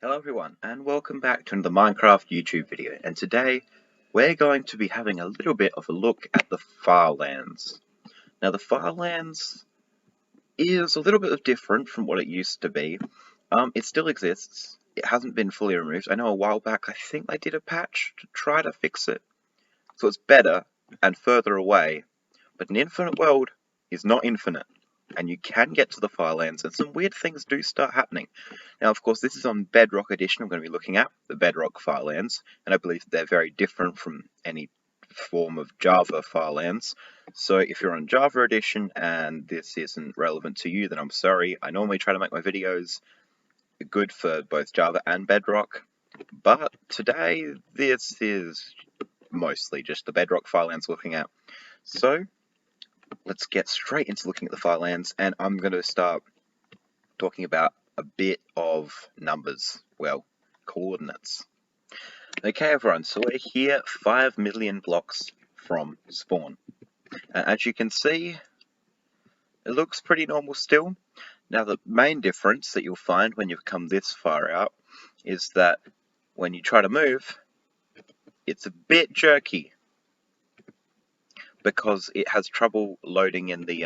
Hello everyone, and welcome back to another Minecraft YouTube video. And today, we're going to be having a little bit of a look at the Farlands. Now, the Farlands is a little bit different from what it used to be. It still exists. It hasn't been fully removed. I know a while back, I think they did a patch to try to fix it. So it's better and further away. But an infinite world is not infinite. And you can get to the Farlands, and some weird things do start happening. Now, of course, this is on Bedrock Edition. I'm going to be looking at the Bedrock Farlands, and I believe they're very different from any form of Java Farlands. So if you're on Java Edition and this isn't relevant to you, then I'm sorry. I normally try to make my videos good for both Java and Bedrock, but today this is mostly just the Bedrock Farlands looking at. So let's get straight into looking at the Farlands, and I'm going to start talking about a bit of numbers, well, coordinates. Okay everyone, so we're here 5 million blocks from spawn. And as you can see, it looks pretty normal still. Now the main difference that you'll find when you've come this far out is that when you try to move, it's a bit jerky, because it has trouble loading in the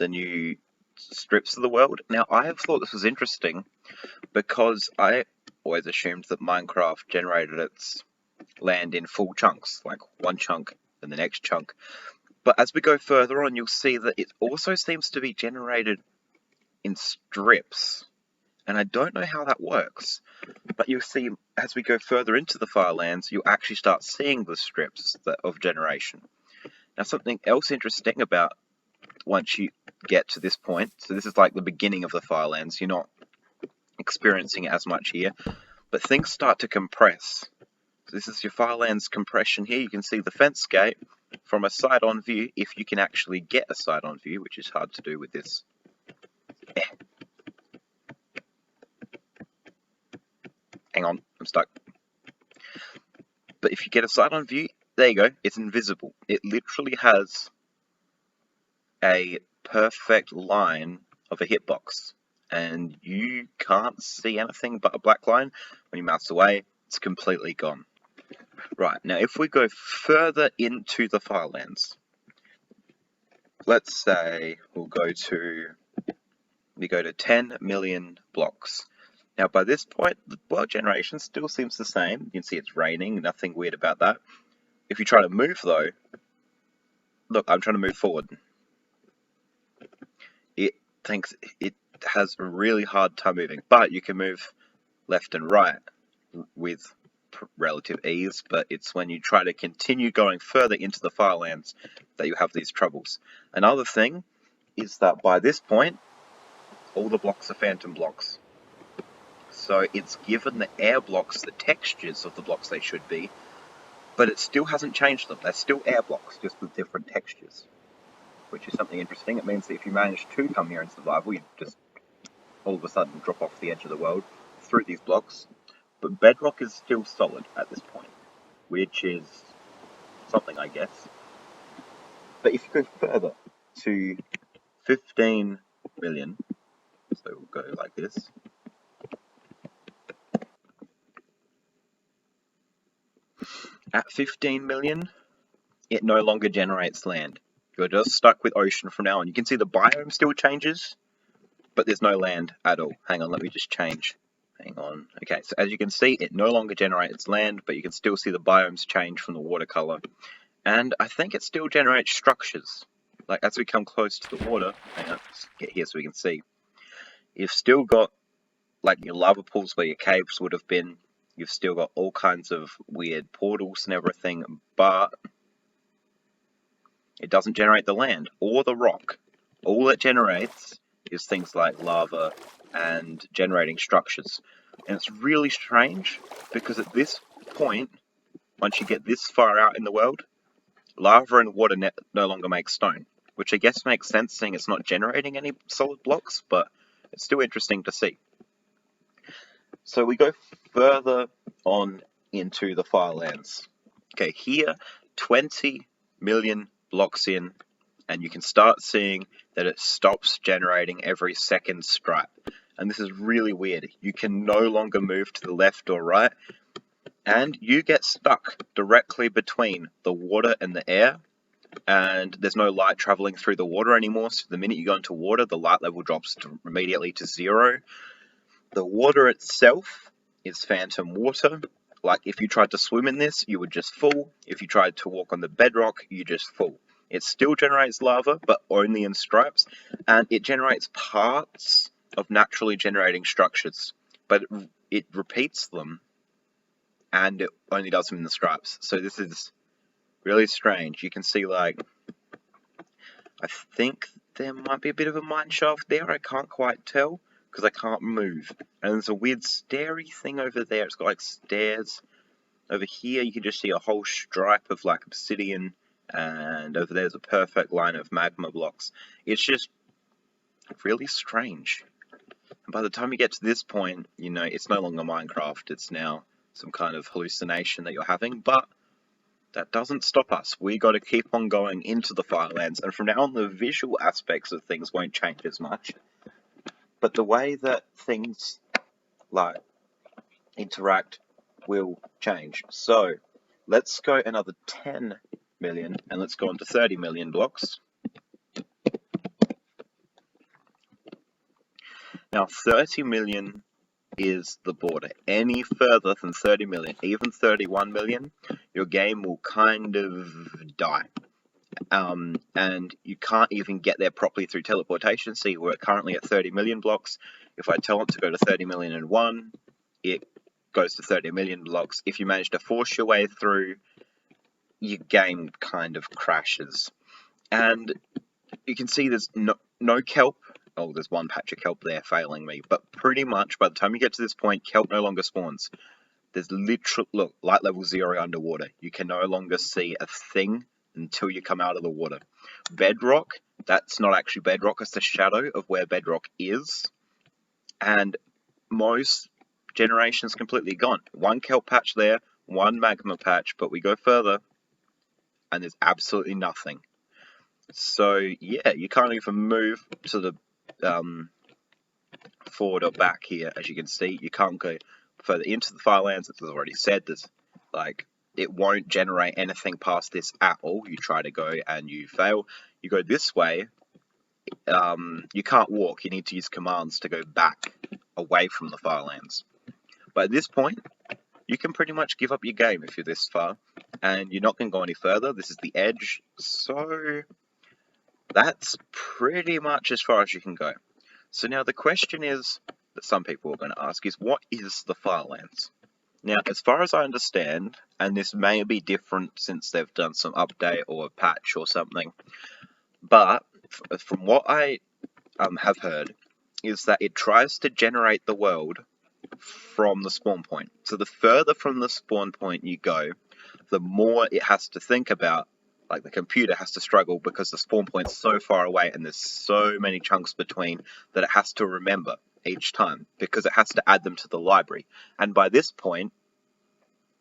new strips of the world. Now, I have thought this was interesting because I always assumed that Minecraft generated its land in full chunks, like one chunk and the next chunk. But as we go further on, you'll see that it also seems to be generated in strips. And I don't know how that works. But you'll see, as we go further into the Farlands, you'll actually start seeing the strips of generation. Now, something else interesting about once you get to this point, so this is like the beginning of the Farlands, you're not experiencing it as much here, but things start to compress. So this is your Farlands compression here. You can see the fence gate from a side-on view, if you can actually get a side-on view, which is hard to do with this. Hang on, I'm stuck. But if you get a side-on view, there you go, it's invisible. It literally has a perfect line of a hitbox, and you can't see anything but a black line. When you mouse away, it's completely gone. Right, now if we go further into the Farlands, let's say we go to 10 million blocks. Now by this point, the block generation still seems the same. You can see it's raining, nothing weird about that. If you try to move though, look, I'm trying to move forward. It has a really hard time moving, but you can move left and right with relative ease, but it's when you try to continue going further into the Farlands that you have these troubles. Another thing is that by this point, all the blocks are phantom blocks. So it's given the air blocks the textures of the blocks they should be, but it still hasn't changed them. They're still air blocks, just with different textures, which is something interesting. It means that if you manage to come here in survival, you just all of a sudden drop off the edge of the world through these blocks. But Bedrock is still solid at this point, which is something, I guess. But if you go further to 15 million, so we'll go like this. At 15 million, it no longer generates land. You're just stuck with ocean from now on. You can see the biome still changes, but there's no land at all. Hang on, let me just change. Hang on. Okay, so as you can see, it no longer generates land, but you can still see the biomes change from the watercolor. And I think it still generates structures. Like, as we come close to the water, hang on, let's get here so we can see. You've still got, like, your lava pools where your caves would have been. You've still got all kinds of weird portals and everything, but it doesn't generate the land or the rock. All it generates is things like lava and generating structures. And it's really strange, because at this point, once you get this far out in the world, lava and water no longer make stone, which I guess makes sense seeing it's not generating any solid blocks, but it's still interesting to see. So we go further on into the Farlands. Okay, here, 20 million blocks in, and you can start seeing that it stops generating every second stripe. and this is really weird. You can no longer move to the left or right, and you get stuck directly between the water and the air, and there's no light traveling through the water anymore, so the minute you go into water, the light level drops immediately to 0. The water itself is phantom water. Like, if you tried to swim in this, you would just fall. If you tried to walk on the bedrock, you just fall. It still generates lava, but only in stripes, and it generates parts of naturally generating structures, but it repeats them, and it only does them in the stripes. So this is really strange. You can see, like, I think there might be a bit of a mine shaft there. I can't quite tell because I can't move. And there's a weird stairy thing over there. It's got like stairs. Over here you can just see a whole stripe of like obsidian, and over there's a perfect line of magma blocks. It's just really strange. And by the time you get to this point, you know, it's no longer Minecraft. It's now some kind of hallucination that you're having, but that doesn't stop us. We got to keep on going into the Farlands, and from now on the visual aspects of things won't change as much, but the way that things like interact will change. So let's go another 10 million, and let's go on to 30 million blocks. Now 30 million is the border. Any further than 30 million, even 31 million, your game will kind of die. And you can't even get there properly through teleportation. See, we're currently at 30 million blocks. If I tell it to go to 30 million and 1, it goes to 30 million blocks. If you manage to force your way through, your game kind of crashes. And you can see there's no kelp. Oh, there's one patch of kelp there failing me. But pretty much by the time you get to this point, kelp no longer spawns. There's literally, look, light level 0 underwater. You can no longer see a thing until you come out of the water. Bedrock, that's not actually bedrock, it's the shadow of where bedrock is. And most generations completely gone. One kelp patch there, one magma patch, but we go further and there's absolutely nothing. So yeah, you can't even move to the forward or back here. As you can see, you can't go further into the Farlands. As I've already said, there's like, it won't generate anything past this at all. You try to go and you fail. You go this way, you can't walk. You need to use commands to go back away from the Farlands. But at this point, you can pretty much give up your game if you're this far, and you're not going to go any further. This is the edge, so that's pretty much as far as you can go. So now the question is, that some people are going to ask, is what is the Farlands? Now, as far as I understand, and this may be different since they've done some update or a patch or something, but from what I have heard, is that it tries to generate the world from the spawn point. So the further from the spawn point you go, the more it has to think about, like the computer has to struggle because the spawn point's so far away and there's so many chunks between that it has to remember each time because it has to add them to the library. And by this point,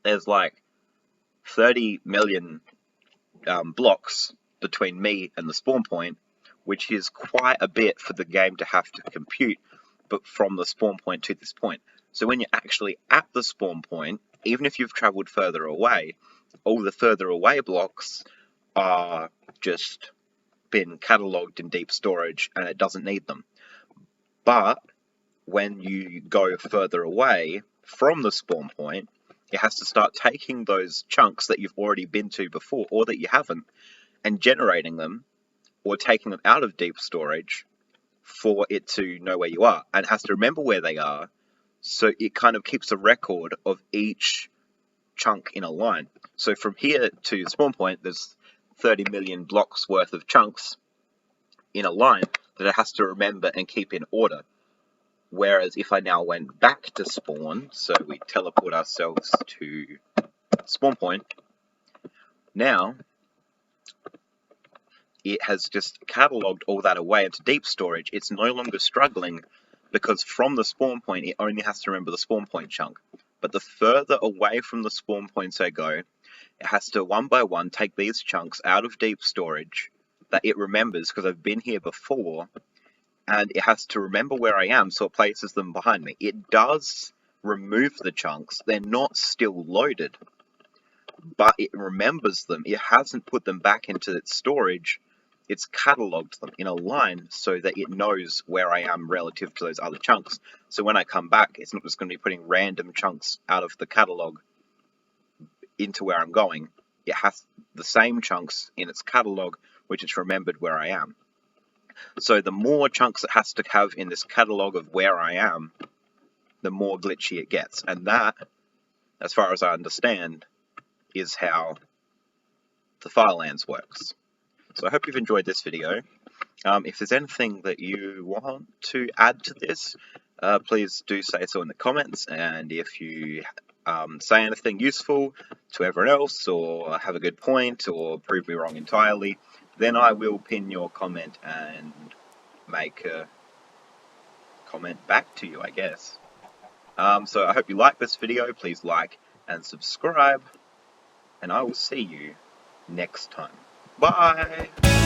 there's like 30 million blocks between me and the spawn point, which is quite a bit for the game to have to compute, but from the spawn point to this point. So when you're actually at the spawn point, even if you've traveled further away, all the further away blocks are just been catalogued in deep storage and it doesn't need them. But when you go further away from the spawn point, it has to start taking those chunks that you've already been to before or that you haven't and generating them or taking them out of deep storage for it to know where you are, and has to remember where they are, so it kind of keeps a record of each chunk in a line. So from here to the spawn point, there's 30 million blocks worth of chunks in a line that it has to remember and keep in order. Whereas if I now went back to spawn, so we teleport ourselves to spawn point, now it has just catalogued all that away into deep storage. It's no longer struggling because from the spawn point, it only has to remember the spawn point chunk. But the further away from the spawn points I go, it has to one by one take these chunks out of deep storage that it remembers because I've been here before and it has to remember where I am, so it places them behind me. It does remove the chunks. They're not still loaded, but it remembers them. It hasn't put them back into its storage. It's catalogued them in a line so that it knows where I am relative to those other chunks. So when I come back, it's not just going to be putting random chunks out of the catalog into where I'm going. It has the same chunks in its catalog, which it's remembered where I am. So the more chunks it has to have in this catalog of where I am, the more glitchy it gets. And that, as far as I understand, is how the Farlands works. So I hope you've enjoyed this video. If there's anything that you want to add to this, please do say so in the comments. And if you say anything useful to everyone else, or have a good point, or prove me wrong entirely, then I will pin your comment and make a comment back to you, I guess. So I hope you like this video. Please like and subscribe, and I will see you next time. Bye!